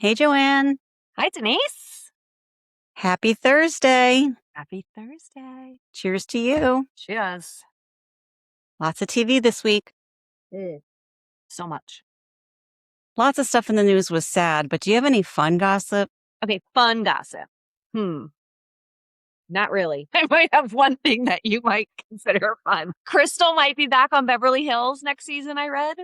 Hey, Joanne. Hi, Denise. Happy Thursday. Happy Thursday. Cheers to you. Cheers. Lots of TV this week. So much. Lots of stuff in the news was sad, but do you have any fun gossip? Okay, fun gossip. Not really. I might have one thing that you might consider fun. Crystal might be back on Beverly Hills next season, I read.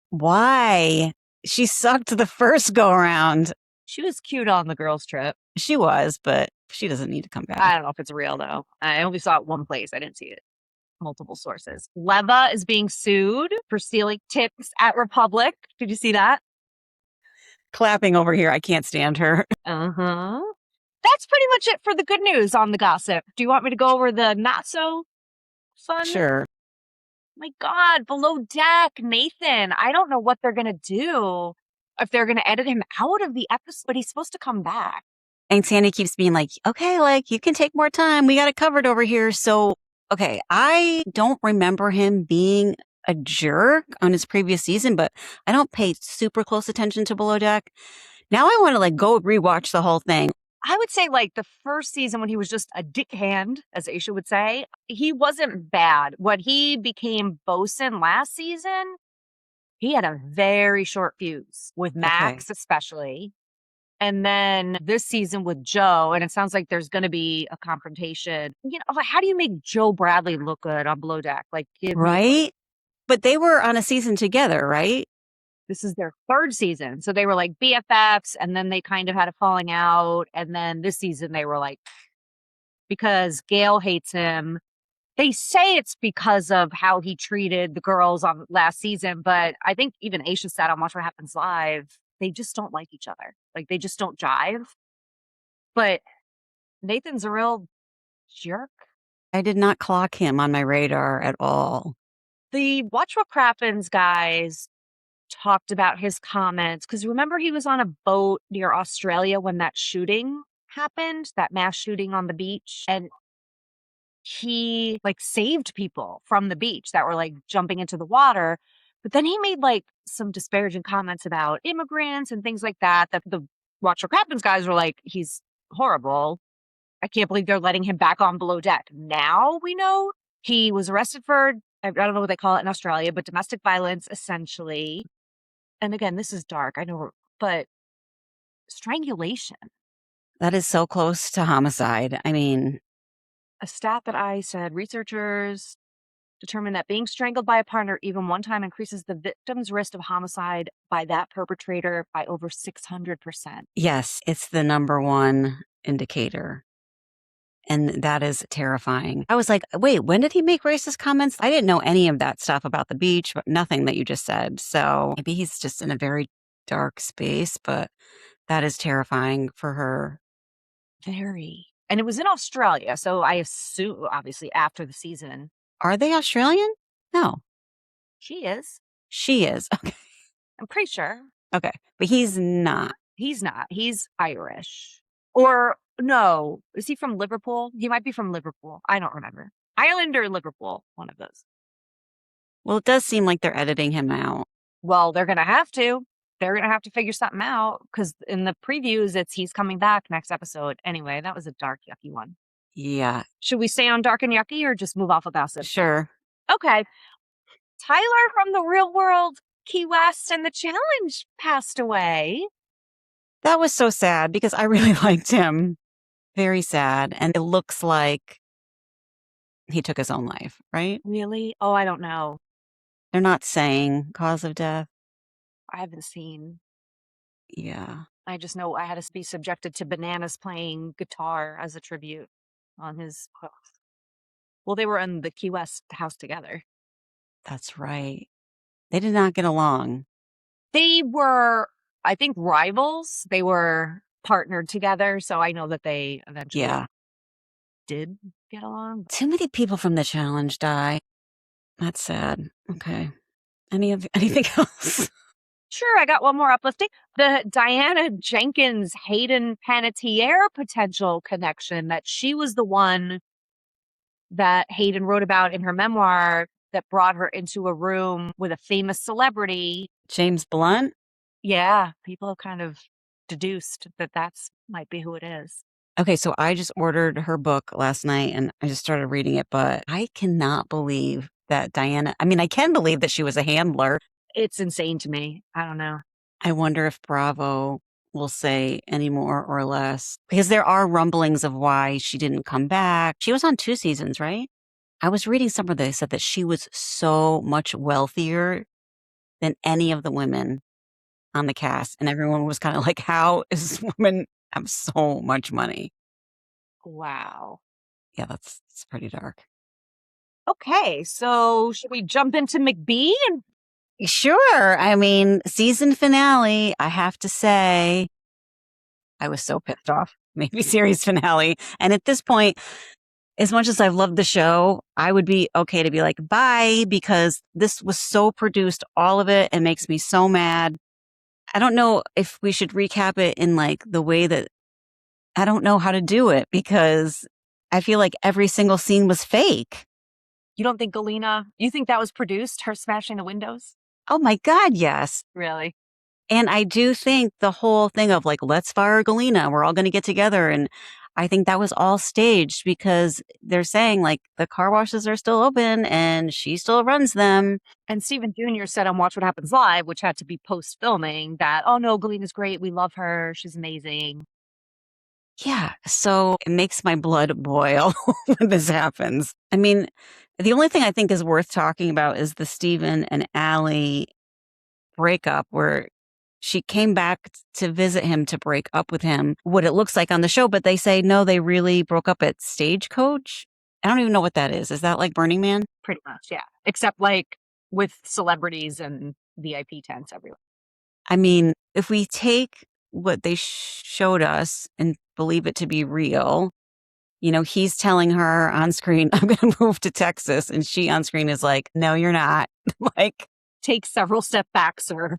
Why? She sucked the first go around. She was cute on the girls' trip. She was, but she doesn't need to come back. I don't know if it's real, though. I only saw it one place. I didn't see it. Multiple sources. Leva is being sued for stealing tips at Republic. Did you see that? Clapping over here. I can't stand her. Uh-huh. That's pretty much it for the good news on the gossip. Do you want me to go over the not so fun? Sure. My God, below deck, Nathan. I don't know what they're going to do. If they're going to edit him out of the episode, but he's supposed to come back. And Sandy keeps being like, okay, like you can take more time. We got it covered over here. So, okay, I don't remember him being a jerk on his previous season, but I don't pay super close attention to Below Deck. Now I want to like go rewatch the whole thing. I would say like the first season when he was just a dick hand, as Aisha would say, he wasn't bad. When he became bosun last season, he had a very short fuse with Max, especially. And then this season with Joe, and it sounds like there's going to be a confrontation. You know, how do you make Joe Bradley look good on Below Deck? Like, right? But they were on a season together, right? This is their third season. So they were like BFFs, and then they kind of had a falling out. And then this season they were like, because Gail hates him. They say it's because of how he treated the girls on last season. But I think even Aisha said on Watch What Happens Live, they just don't like each other. Like they just don't jive. But Nathan's a real jerk. I did not clock him on my radar at all. The Watch What Crappens guys talked about his comments because remember he was on a boat near Australia when that shooting happened, that mass shooting on the beach, and he like saved people from the beach that were like jumping into the water. But then he made like some disparaging comments about immigrants and things like that the Watch What Crappens guys were like, he's horrible. I can't believe they're letting him back on Below Deck. Now we know he was arrested for, I don't know what they call it in Australia, but domestic violence essentially. And again, this is dark, I know, but strangulation. That is so close to homicide. I mean, a stat that I said, researchers determined that being strangled by a partner even one time increases the victim's risk of homicide by that perpetrator by over 600%. Yes, it's the number one indicator. And that is terrifying. I was like, wait, when did he make racist comments? I didn't know any of that stuff about the beach, but nothing that you just said. So maybe he's just in a very dark space, but that is terrifying for her. Very. And it was in Australia. So I assume, obviously, after the season. Are they Australian? No. She is. She is. Okay. I'm pretty sure. Okay. But he's not. He's not. He's Irish. Or no, is he from Liverpool? He might be from Liverpool. I don't remember. Ireland or Liverpool, one of those. Well, it does seem like they're editing him out. Well, they're going to have to. They're going to have to figure something out because in the previews, it's he's coming back next episode. Anyway, that was a dark, yucky one. Yeah. Should we stay on dark and yucky or just move off of gossip? Sure. Okay. Tyler from the Real World Key West and the Challenge passed away. That was so sad because I really liked him. Very sad. And it looks like he took his own life, right? Really? Oh, I don't know. They're not saying cause of death. I haven't seen. Yeah. I just know I had to be subjected to Bananas playing guitar as a tribute on his house. Well, they were in the Key West house together. That's right. They did not get along. They were, I think, rivals. They were partnered together. So I know that they eventually did get along. Too many people from the challenge die. That's sad. Okay. Anything else? Sure, I got one more uplifting. The Diana Jenkins Hayden Panettiere potential connection, that she was the one that Hayden wrote about in her memoir that brought her into a room with a famous celebrity. James Blunt? Yeah, people have kind of deduced that that's might be who it is. Okay, so I just ordered her book last night and I just started reading it, but I cannot believe that Diana, I mean, I can believe that she was a handler. It's insane to me. I don't know. I wonder if Bravo will say any more or less because there are rumblings of why she didn't come back. She was on 2 seasons, right? I was reading somewhere that said that she was so much wealthier than any of the women on the cast, and everyone was kinda like, "How is this woman have so much money?" Wow. Yeah, it's pretty dark. Okay, so should we jump into McBee? And Sure, I mean, season finale, I have to say, I was so pissed off. Maybe series finale, and at this point, as much as I've loved the show, I would be okay to be like, "Bye," because this was so produced, all of it, it makes me so mad. I don't know if we should recap it in, like, the way that I don't know how to do it because I feel like every single scene was fake. you don't think Galena, you think that was produced, her smashing the windows? Oh my god, yes. Really? And I do think the whole thing of, like, "Let's fire Galena, we're all gonna get together," and I think that was all staged because they're saying, like, the car washes are still open and she still runs them. And Stephen Jr. said on Watch What Happens Live, which had to be post filming, that, oh no, Galena's great. We love her. She's amazing. Yeah, so it makes my blood boil when this happens. I mean, the only thing I think is worth talking about is the Steven and Allie breakup where she came back to visit him to break up with him, what it looks like on the show, but they say, no, they really broke up at Stagecoach. I don't even know what that is. Is that like Burning Man? Pretty much, yeah. Except like with celebrities and VIP tents everywhere. I mean, if we take what they showed us and believe it to be real, you know, he's telling her on screen, I'm going to move to Texas. And she on screen is like, no, you're not. Like, take several step back, sir.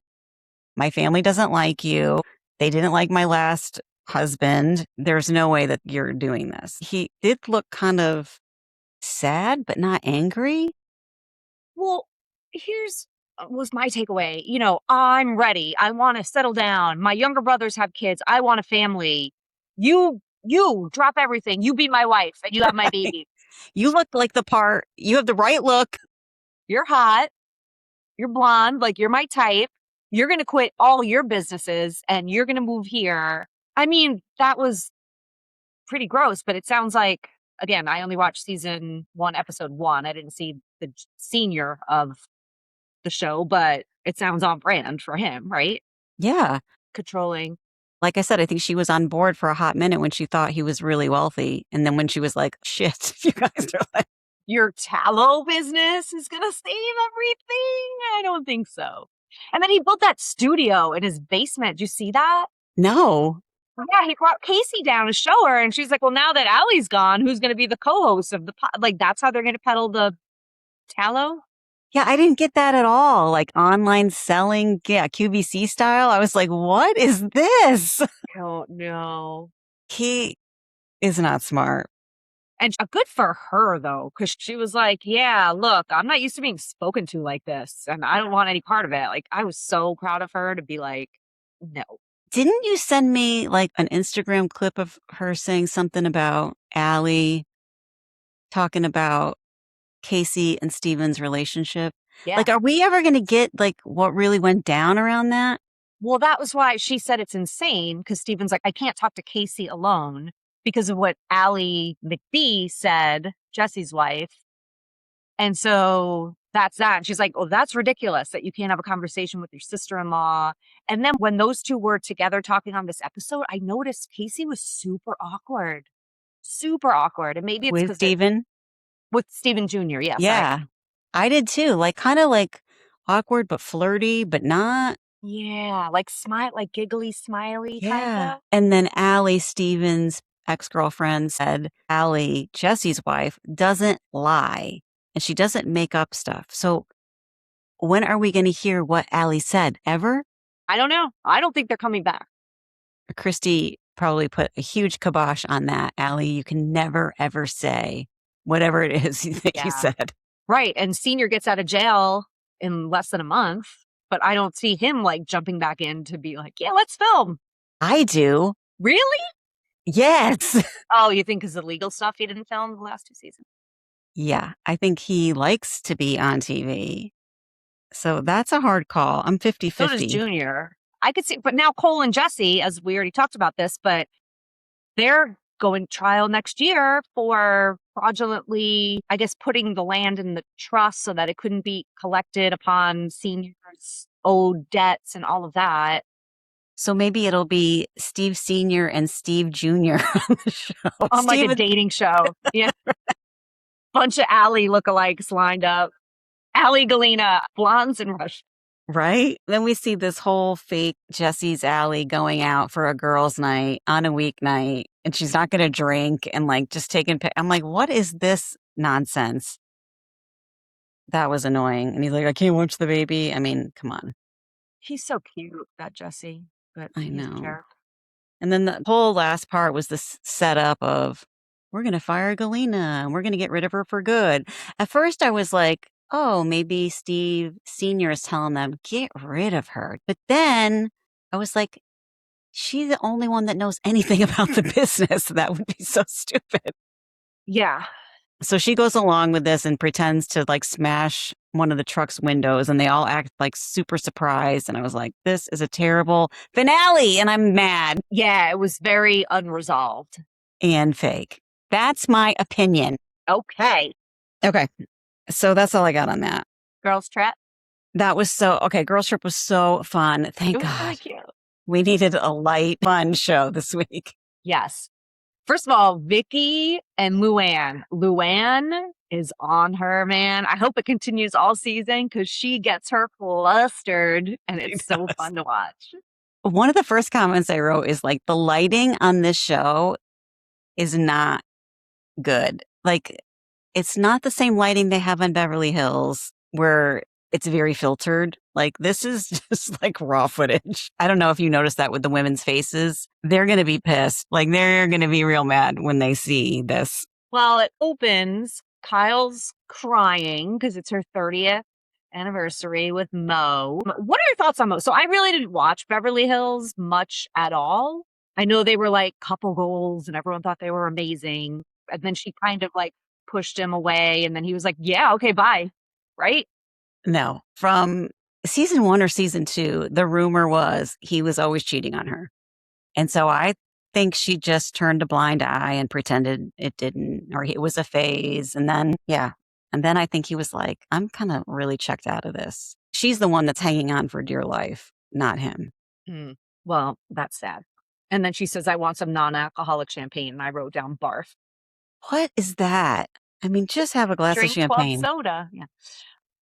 My family doesn't like you. They didn't like my last husband. There's no way that you're doing this. He did look kind of sad, but not angry. Well, here's was my takeaway. You know, I'm ready. I want to settle down. My younger brothers have kids. I want a family. You drop everything. You be my wife and you have my baby. You look like the part. You have the right look. You're hot. You're blonde. Like you're my type. You're going to quit all your businesses and you're going to move here. I mean, that was pretty gross, but it sounds like, again, I only watched season 1, episode 1. I didn't see the senior of the show, but it sounds on brand for him, right? Yeah. Controlling. Like I said, I think she was on board for a hot minute when she thought he was really wealthy. And then when she was like, shit, you guys are like, your tallow business is going to save everything? I don't think so. And then he built that studio in his basement. Did you see that? no. Yeah, he brought Casey down to show her. And she's like, well, now that Allie's gone, who's going to be the co-host of the Like, that's how they're going to peddle the tallow? Yeah, I didn't get that at all. Like online selling, yeah, QVC style. I was like, what is this? I don't know. He is not smart. And good for her, though, because she was like, yeah, look, I'm not used to being spoken to like this, and I don't want any part of it. Like, I was so proud of her to be like, no. Didn't you send me like an Instagram clip of her saying something about Allie talking about Casey and Steven's relationship? Yeah. Like, are we ever going to get like what really went down around that? Well, that was why she said it's insane, because Steven's like, I can't talk to Casey alone because of what Allie McBee said, Jesse's wife. And so that's that. And she's like, oh, that's ridiculous that you can't have a conversation with your sister-in-law. And then when those two were together talking on this episode, I noticed Casey was super awkward. Super awkward. And maybe it's With Steven? With Steven Jr., yeah. Yeah. Sorry. I did too. Like, kind of like awkward, but flirty, but not. Yeah. Like smile, like giggly, smiley kind of. And then Allie, Steven's ex-girlfriend, said Allie, Jesse's wife, doesn't lie and she doesn't make up stuff. So when are we going to hear what Allie said? Ever? I don't know. I don't think they're coming back. Christy probably put a huge kibosh on that. Allie, you can never, ever say whatever it is that you said. Right. And Senior gets out of jail in less than a month, but I don't see him like jumping back in to be like, yeah, let's film. I do. Really? Yes. Oh, you think because of legal stuff he didn't film the last 2 seasons? Yeah, I think he likes to be on TV. So that's a hard call. I'm So does 50-50. Junior. I could see, but now Cole and Jesse, as we already talked about this, but they're going to trial next year for fraudulently, I guess, putting the land in the trust so that it couldn't be collected upon seniors' owed debts and all of that. So maybe it'll be Steve Sr. and Steve Jr. on the show. On like a Steven- dating show. Yeah. Bunch of Allie lookalikes lined up. Allie Galena, blondes and rush. Right? Then we see this whole fake Jesse's Alley going out for a girls' night on a weeknight, and she's not going to drink and like just taking. I'm like, what is this nonsense? That was annoying. And he's like, I can't watch the baby. I mean, come on. He's so cute, that Jesse. But I he's a know. jerk. And then the whole last part was this setup of we're going to fire Galena and we're going to get rid of her for good. At first, I was like, oh, maybe Steve Sr. is telling them, get rid of her. But then I was like, she's the only one that knows anything about the business. That would be so stupid. Yeah. So she goes along with this and pretends to like smash one of the truck's windows, and they all act like super surprised. And I was like, this is a terrible finale. And I'm mad Yeah, it was very unresolved. and fake. That's my opinion. Okay. Okay. So that's all I got on that. Girls Trip. That was so, okay. Girls Trip was so fun. Thank It was God. really cute. We needed a light, fun show this week. Yes. First of all, Vicky and Luann. Luann is on her, man. I hope it continues all season because she gets her flustered and it's so fun to watch. One of the first comments I wrote is like, the lighting on this show is not good. Like, it's not the same lighting they have on Beverly Hills where it's very filtered. Like, this is just like raw footage. I don't know if you noticed that with the women's faces. They're going to be pissed. Like, they're going to be real mad when they see this. Well, it opens. Kyle's crying because it's her 30th anniversary with Mo. What are your thoughts on Mo? So I really didn't watch Beverly Hills much at all. I know they were like couple goals and everyone thought they were amazing. And then she kind of like pushed him away. And then he was like, yeah, okay, bye. Right? No, from season 1 or season 2, the rumor was he was always cheating on her. And so I think she just turned a blind eye and pretended it didn't, or it was a phase. And then, yeah. And then I think he was like, I'm kind of really checked out of this. She's the one that's hanging on for dear life, not him. Well, that's sad. And then she says, I want some non-alcoholic champagne. And I wrote down barf. What is that? I mean, just have a glass Drink of champagne. club soda. Yeah.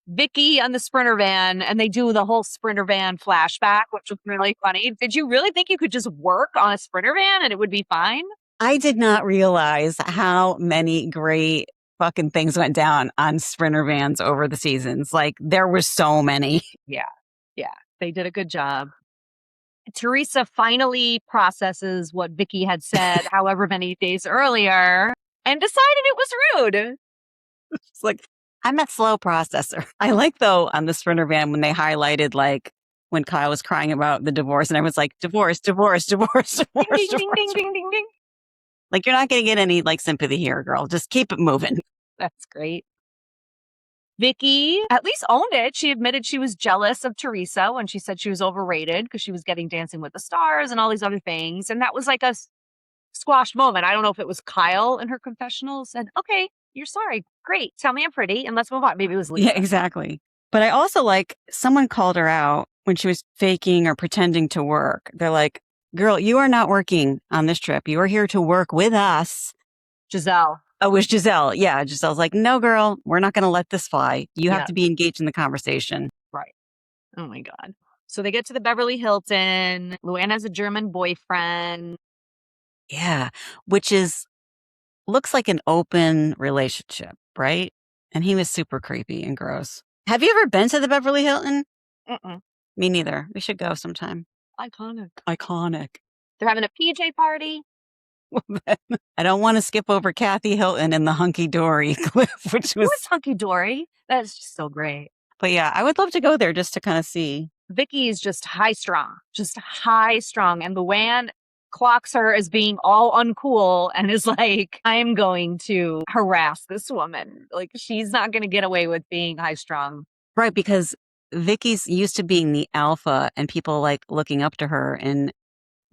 Vicky on the Sprinter van, and they do the whole Sprinter van flashback, which was really funny. Did you really think you could just work on a Sprinter van and it would be fine? I did not realize how many great fucking things went down on Sprinter vans over the seasons. Like, there were so many. Yeah. They did a good job. Teresa finally processes what Vicky had said however many days earlier and decided it was rude. It's like, I'm a slow processor. I like, though, on the Sprinter van when they highlighted, like, when Kyle was crying about the divorce, and I was like, divorce. Ding, ding, ding, ding, ding, ding. Like, you're not going to get any, like, sympathy here, girl. Just keep it moving. That's great. Vicky at least owned it. She admitted she was jealous of Teresa when she said she was overrated because she was getting Dancing with the Stars and all these other things. And that was like a squashed moment. I don't know if it was Kyle in her confessional said, okay, you're sorry. Great. Tell me I'm pretty and let's move on. Maybe it was Lisa. Yeah, exactly. But I also like someone called her out when she was faking or pretending to work. They're like, girl, you are not working on this trip. You are here to work with us. Giselle. Oh, it was Giselle. Yeah, Giselle's like, no, girl, we're not going to let this fly. You have Yeah. to be engaged in the conversation. Right. Oh my God. So they get to the Beverly Hilton. Luann has a German boyfriend. Yeah, which is, looks like an open relationship, right? And he was super creepy and gross. Have you ever been to the Beverly Hilton? Mm-mm. Me neither. We should go sometime. Iconic. They're having a PJ party. I don't want to skip over Kathy Hilton and the hunky dory clip, which It was, was hunky dory. That's just so great. but yeah, I would love to go there just to kind of see. Vicky is just high strung. And Luann clocks her as being all uncool and is like, I'm going to harass this woman. Like, she's not going to get away with being high strung. Right, because Vicky's used to being the alpha and people like looking up to her. And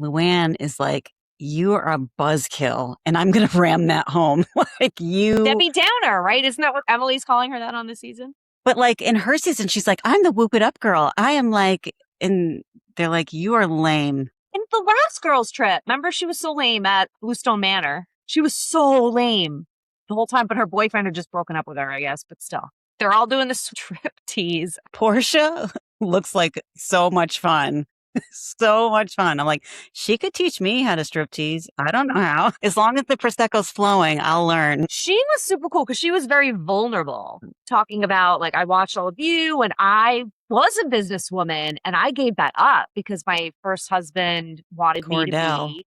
Luann is like, you are a buzzkill and I'm going to ram that home. Like you. Debbie Downer, right? Isn't that what Emily's calling her that on this season? But like in her season, she's like, I'm the whoop it up girl. I am like, and they're like, you are lame. In the last girls' trip, remember she was so lame at Bluestone Manor? She was so lame the whole time, but her boyfriend had just broken up with her, I guess, but still. They're all doing this strip tease. Portia looks like so much fun. So much fun. I'm like, she could teach me how to strip tease. I don't know how. As long as the Prosecco's flowing, I'll learn. She was super cool because she was very vulnerable, talking about, like, I watched all of you and I was a businesswoman and I gave that up because my first husband wanted me to be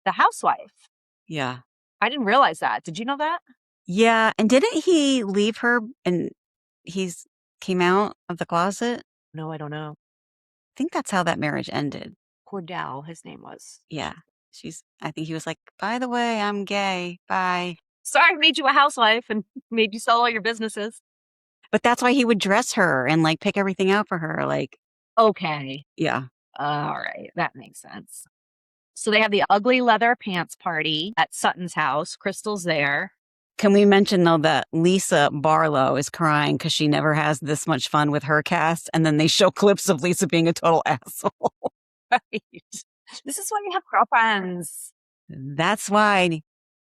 the housewife. Yeah. I didn't realize that. Did you know that? Yeah. And didn't he leave her and he's came out of the closet? No, I don't know. I think that's how that marriage ended. Cordell, his name was. Yeah. I think he was like, by the way, I'm gay. Bye. Sorry, I made you a housewife and made you sell all your businesses. But that's why he would dress her and like pick everything out for her. Like, okay. Yeah. All right. That makes sense. So they have the ugly leather pants party at Sutton's house. Crystal's there. Can we mention, though, that Lisa Barlow is crying because she never has this much fun with her cast? And then they show clips of Lisa being a total asshole. Right. This is why you have girlfriends. That's why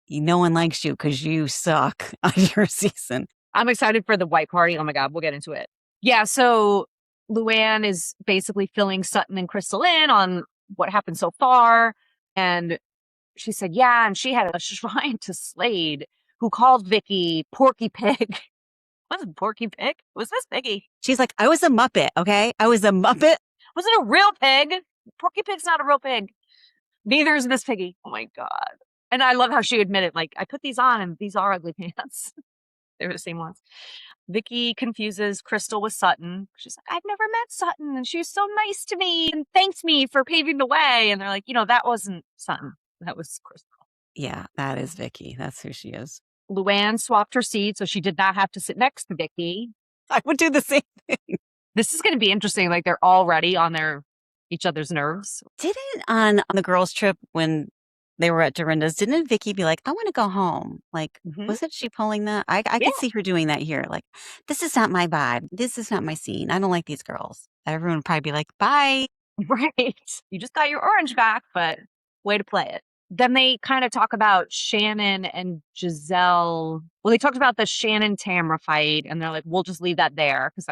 no one likes you, because you suck on your season. I'm excited for the white party. Oh my God, we'll get into it. Yeah, so Luann is basically filling Sutton and Crystal in on what happened so far. And she said, yeah, and she had a shrine to Slade, who called Vicky Porky Pig. Wasn't Porky Pig? Was this Piggy? She's like, I was a Muppet, okay? I was a Muppet. Was it a real pig? Porky Pig's not a real pig. Neither is Miss Piggy. Oh my God. And I love how she admitted, like, I put these on and these are ugly pants. They were the same ones. Vicky confuses Crystal with Sutton. She's like, I've never met Sutton and she was so nice to me and thanked me for paving the way. And they're like, that wasn't Sutton. That was Crystal. Yeah, that is Vicky. That's who she is. Luann swapped her seat so she did not have to sit next to Vicky. I would do the same thing. This is going to be interesting. Like, they're already on each other's nerves. Didn't on the girls' trip when they were at Dorinda's, didn't Vicky be like, I want to go home? Like, wasn't she pulling that? I could see her doing that here. Like, this is not my vibe. This is not my scene. I don't like these girls. Everyone would probably be like, bye. Right. You just got your orange back, but way to play it. Then they kind of talk about Shannon and Giselle. Well, they talked about the Shannon-Tamra fight, and they're like, we'll just leave that there because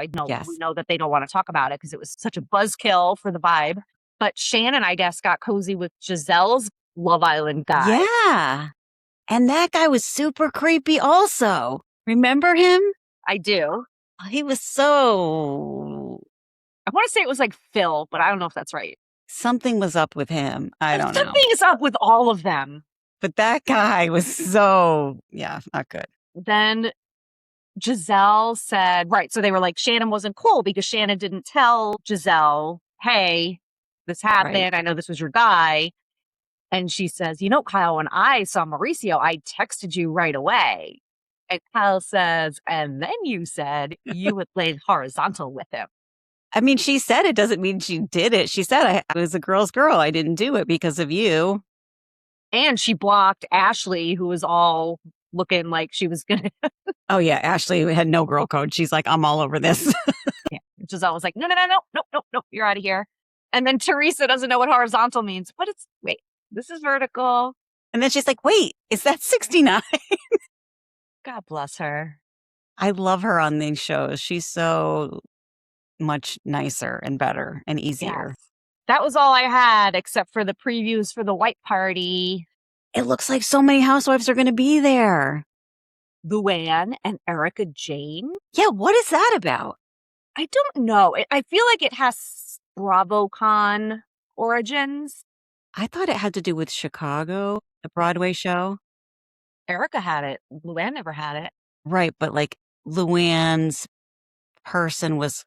we know that they don't want to talk about it because it was such a buzzkill for the vibe. But Shannon, I guess, got cozy with Giselle's Love Island guy. Yeah. And that guy was super creepy also. Remember him? I do. He was so... I want to say it was like Phil, but I don't know if that's right. Something was up with him. I don't know. Something is up with all of them. But that guy was so, not good. Then Giselle said, right, so they were like, Shannon wasn't cool because Shannon didn't tell Giselle, hey, this happened. Right. I know this was your guy. And she says, Kyle, when I saw Mauricio, I texted you right away. And Kyle says, and then you said you would lay horizontal with him. I mean, she said it doesn't mean she did it. She said, I was a girl's girl. I didn't do it because of you. And she blocked Ashley, who was all looking like she was going to. Oh, yeah. Ashley had no girl code. She's like, I'm all over this. Yeah. Giselle was like, no, you're out of here. And then Teresa doesn't know what horizontal means. Wait, this is vertical. And then she's like, wait, is that 69? God bless her. I love her on these shows. She's so much nicer and better and easier. Yes. That was all I had, except for the previews for the white party. It looks like so many housewives are going to be there. Luann and Erica Jane. Yeah, what is that about? I don't know. I feel like it has BravoCon origins. I thought it had to do with Chicago, the Broadway show. Erica had it. Luann never had it. Right, but like Luann's person was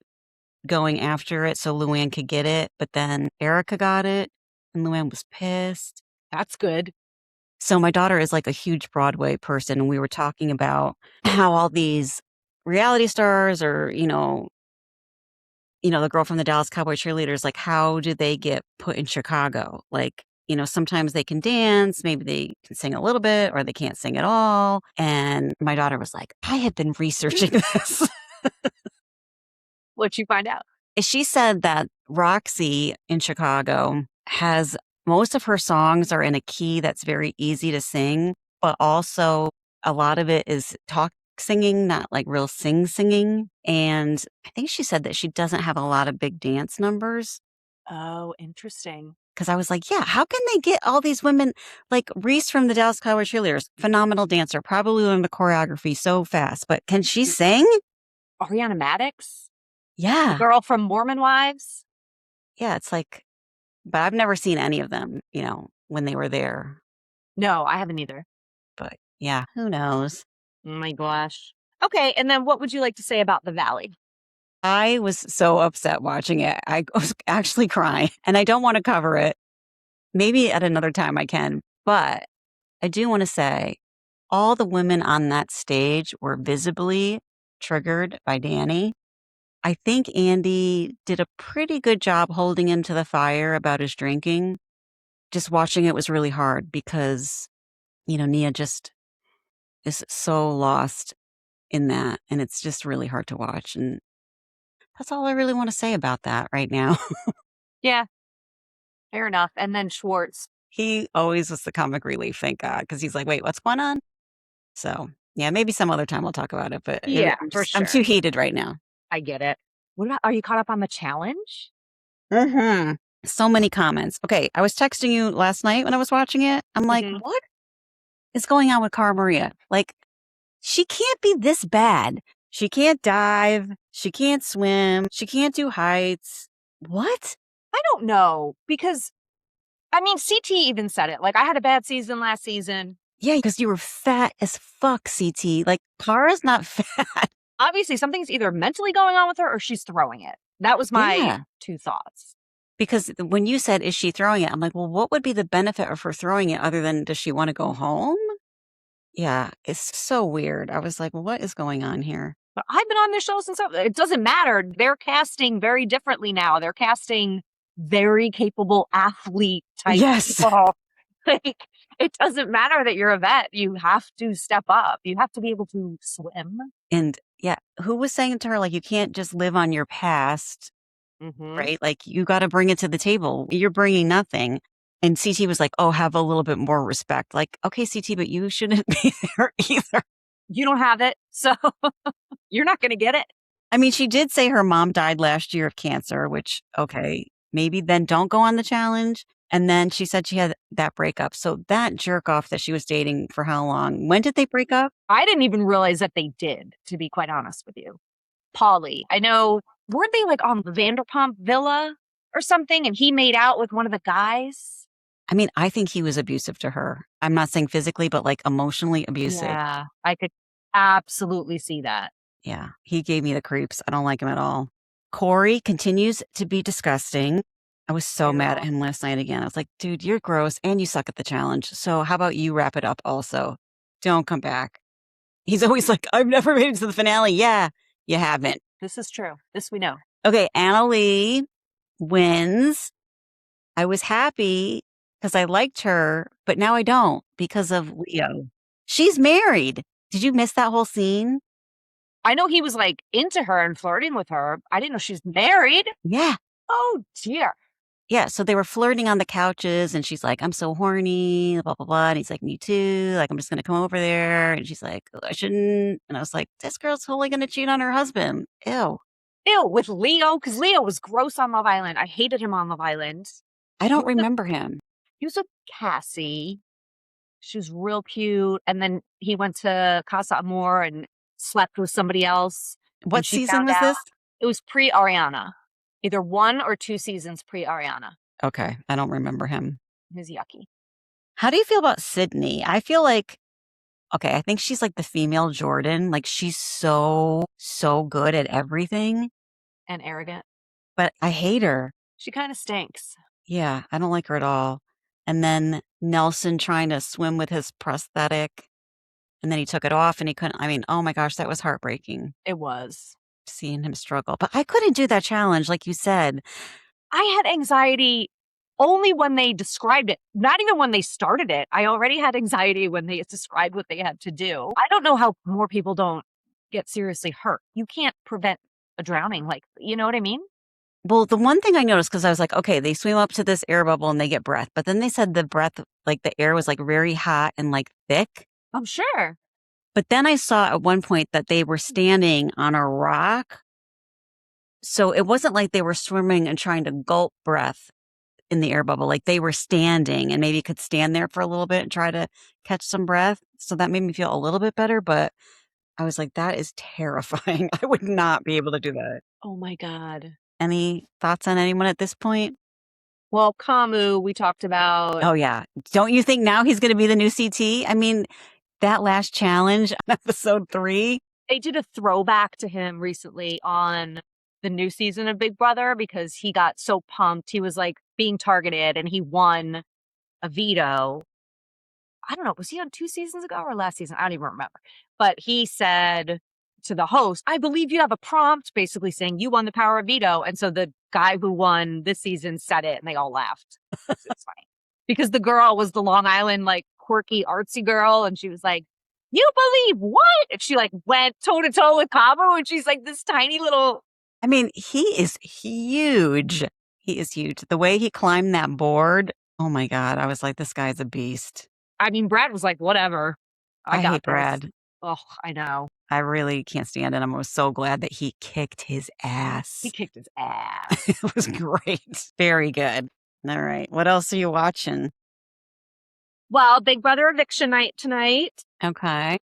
going after it so Luann could get it, but then Erica got it and Luann was pissed. That's good. So my daughter is like a huge Broadway person, and we were talking about how all these reality stars or, the girl from the Dallas Cowboy cheerleaders, like, how do they get put in Chicago? Like, sometimes they can dance, maybe they can sing a little bit, or they can't sing at all. And my daughter was like, I have been researching this. What'd you find out? She said that Roxy in Chicago has most of her songs are in a key that's very easy to sing, but also a lot of it is talk singing, not like real singing. And I think she said that she doesn't have a lot of big dance numbers. Oh, interesting. Because I was like, yeah, how can they get all these women like Reese from the Dallas Cowboy cheerleaders, phenomenal dancer, probably learned the choreography so fast, but can she sing? Ariana Madix? Yeah. The girl from Mormon Wives? Yeah, it's like, but I've never seen any of them, when they were there. No, I haven't either. But yeah, who knows? Oh my gosh. Okay, and then what would you like to say about the Valley? I was so upset watching it. I was actually crying, and I don't want to cover it. Maybe at another time I can, but I do want to say all the women on that stage were visibly triggered by Danny. I think Andy did a pretty good job holding him to the fire about his drinking. Just watching it was really hard because, Nia just is so lost in that, and it's just really hard to watch. And that's all I really want to say about that right now. Yeah, fair enough. And then Schwartz. He always was the comic relief, thank God, because he's like, wait, what's going on? So, yeah, maybe some other time we'll talk about it, but Yeah, I'm for I'm too sure. heated right now. I get it. What about, are you caught up on the challenge? Mm-hmm. So many comments. Okay, I was texting you last night when I was watching it. I'm like, Mhm. what is going on with Cara Maria? Like, she can't be this bad. She can't dive. She can't swim. She can't do heights. What? I don't know because, I mean, CT even said it. Like, I had a bad season last season. Yeah, because you were fat as fuck, CT. Like, Cara's not fat. Obviously, something's either mentally going on with her or she's throwing it. That was my Yeah. two thoughts. Because when you said, is she throwing it? I'm like, well, what would be the benefit of her throwing it other than does she want to go home? Yeah, it's so weird. I was like, what is going on here? But I've been on this show since, it doesn't matter. They're casting very differently now. They're casting very capable athlete type Yes. people. Like, it doesn't matter that you're a vet. You have to step up. You have to be able to swim. And yeah, who was saying to her, like, you can't just live on your past, Mm-hmm. right? Like, you got to bring it to the table. You're bringing nothing. And CT was like, oh, have a little bit more respect. Like, okay, CT, but you shouldn't be there either. You don't have it, so you're not going to get it. I mean, she did say her mom died last year of cancer, which, okay, maybe then don't go on the challenge. And then she said she had that breakup. So that jerk off that she was dating for how long? When did they break up? I didn't even realize that they did, to be quite honest with you. Polly, I know, weren't they like on the Vanderpump Villa or something? And he made out with one of the guys? I mean, I think he was abusive to her. I'm not saying physically, but like emotionally abusive. Yeah, I could absolutely see that. Yeah, he gave me the creeps. I don't like him at all. Corey continues to be disgusting. I was so mad at him last night again. I was like, dude, you're gross and you suck at the challenge. So how about you wrap it up also? Don't come back. He's always like, I've never made it to the finale. Yeah, you haven't. This is true. This we know. Okay, Annalee wins. I was happy because I liked her, but now I don't because of Leo. She's married. Did you miss that whole scene? I know he was like into her and flirting with her. I didn't know she's married. Yeah. Oh, dear. Yeah, so they were flirting on the couches, and she's like, I'm so horny, blah, blah, blah. And he's like, me too. Like, I'm just going to come over there. And she's like, I shouldn't. And I was like, this girl's totally going to cheat on her husband. Ew. Ew, with Leo, because Leo was gross on Love Island. I hated him on Love Island. I don't remember him. He was with Cassie. She was real cute. And then he went to Casa Amor and slept with somebody else. What season was this? It was pre-Ariana. Either 1 or 2 seasons pre-Ariana. Okay, I don't remember him. He was yucky. How do you feel about Sydney? I feel like, okay, I think she's like the female Jordan. Like, she's so good at everything. And arrogant. but I hate her. She kind of stinks. Yeah, I don't like her at all. And then Nelson trying to swim with his prosthetic, and then he took it off and he couldn't. I mean, oh my gosh, that was heartbreaking It was. seeing him struggle. But I couldn't do that challenge, like you said. I had anxiety only when they described it, not even when they started it. I already had anxiety when they described what they had to do. I don't know how more people don't get seriously hurt. You can't prevent a drowning. Like, you know what I mean? Well, the one thing I noticed, because I was like, okay, they swim up to this air bubble and they get breath. But then they said the breath, like the air was like very hot and like thick. I'm sure. But then I saw at one point that they were standing on a rock. So it wasn't like they were swimming and trying to gulp breath in the air bubble. Like they were standing and maybe could stand there for a little bit and try to catch some breath. So that made me feel a little bit better. But I was like, that is terrifying. I would not be able to do that. Oh my God. Any thoughts on anyone at this point? Well, Camus, we talked about. Oh, yeah. Don't you think now he's going to be the new CT? I mean, that last challenge on episode 3. They did a throwback to him recently on the new season of Big Brother because he got so pumped. He was like being targeted and he won a veto. I don't know. Was he on 2 seasons ago or last season? I don't even remember. But he said to the host, I believe you have a prompt basically saying you won the power of veto. And so the guy who won this season said it and they all laughed. It's funny because the girl was the Long Island, like quirky, artsy girl. And she was like, you believe what? And she like went toe to toe with Cabo. And she's like this tiny little. I mean, he is huge. He is huge. The way he climbed that board. Oh my God. I was like, this guy's a beast. I mean, Brad was like, whatever. I got hate Brad. Oh, I know. I really can't stand it. I was so glad that he kicked his ass. He kicked his ass. It was great. Very good. All right. What else are you watching? Well, Big Brother eviction night tonight. Okay.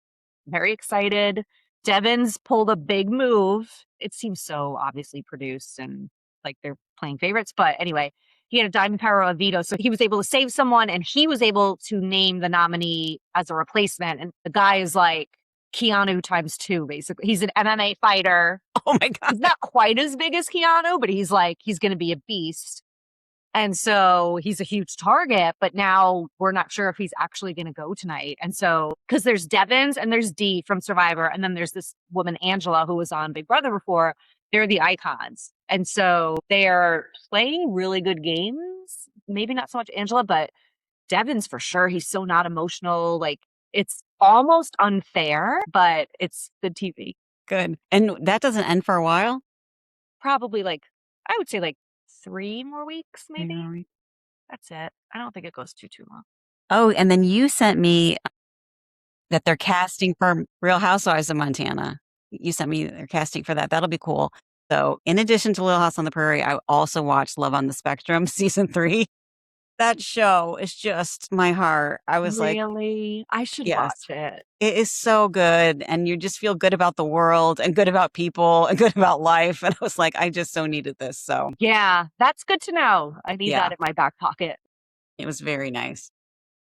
Very excited. Devin's pulled a big move. It seems so obviously produced and like they're playing favorites. But anyway, he had a diamond power of veto. So he was able to save someone and he was able to name the nominee as a replacement. And the guy is like Keanu times 2, basically. He's an MMA fighter. Oh my God. He's not quite as big as Keanu, but he's going to be a beast. And so he's a huge target, but now we're not sure if he's actually going to go tonight. And so, because there's Devins and there's Dee from Survivor, and then there's this woman, Angela, who was on Big Brother before. They're the icons. And so they're playing really good games. Maybe not so much Angela, but Devins for sure. He's so not emotional. Like, it's almost unfair, but it's good TV. Good. And that doesn't end for a while? Probably I would say 3 more weeks, maybe. Yeah. That's it. I don't think it goes too long. Oh, and then you sent me that they're casting for Real Housewives of Montana. You sent me they're casting for that. That'll be cool. So in addition to Little House on the Prairie, I also watched Love on the Spectrum season 3. That show is just my heart. I was like, really? I should watch it. It is so good. And you just feel good about the world and good about people and good about life. And I was like, I just so needed this. So yeah, that's good to know. I need that in my back pocket. It was very nice.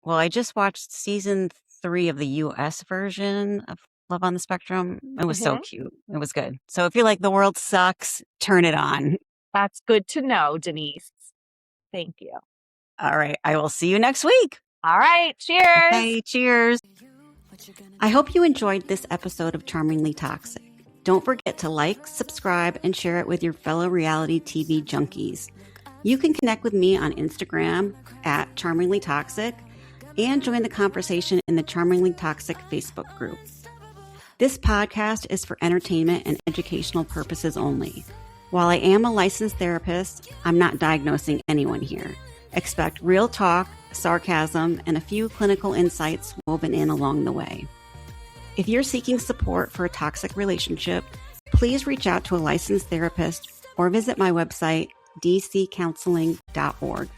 Well, I just watched season 3 of the US version of Love on the Spectrum. It was so cute. It was good. So if you like The World Sucks, turn it on. That's good to know, Denise. Thank you. All right. I will see you next week. All right. Cheers. Hey, cheers. I hope you enjoyed this episode of Charmingly Toxic. Don't forget to like, subscribe, and share it with your fellow reality TV junkies. You can connect with me on Instagram at Charmingly Toxic and join the conversation in the Charmingly Toxic Facebook group. This podcast is for entertainment and educational purposes only. While I am a licensed therapist, I'm not diagnosing anyone here. Expect real talk, sarcasm, and a few clinical insights woven in along the way. If you're seeking support for a toxic relationship, please reach out to a licensed therapist or visit my website, dccounseling.org.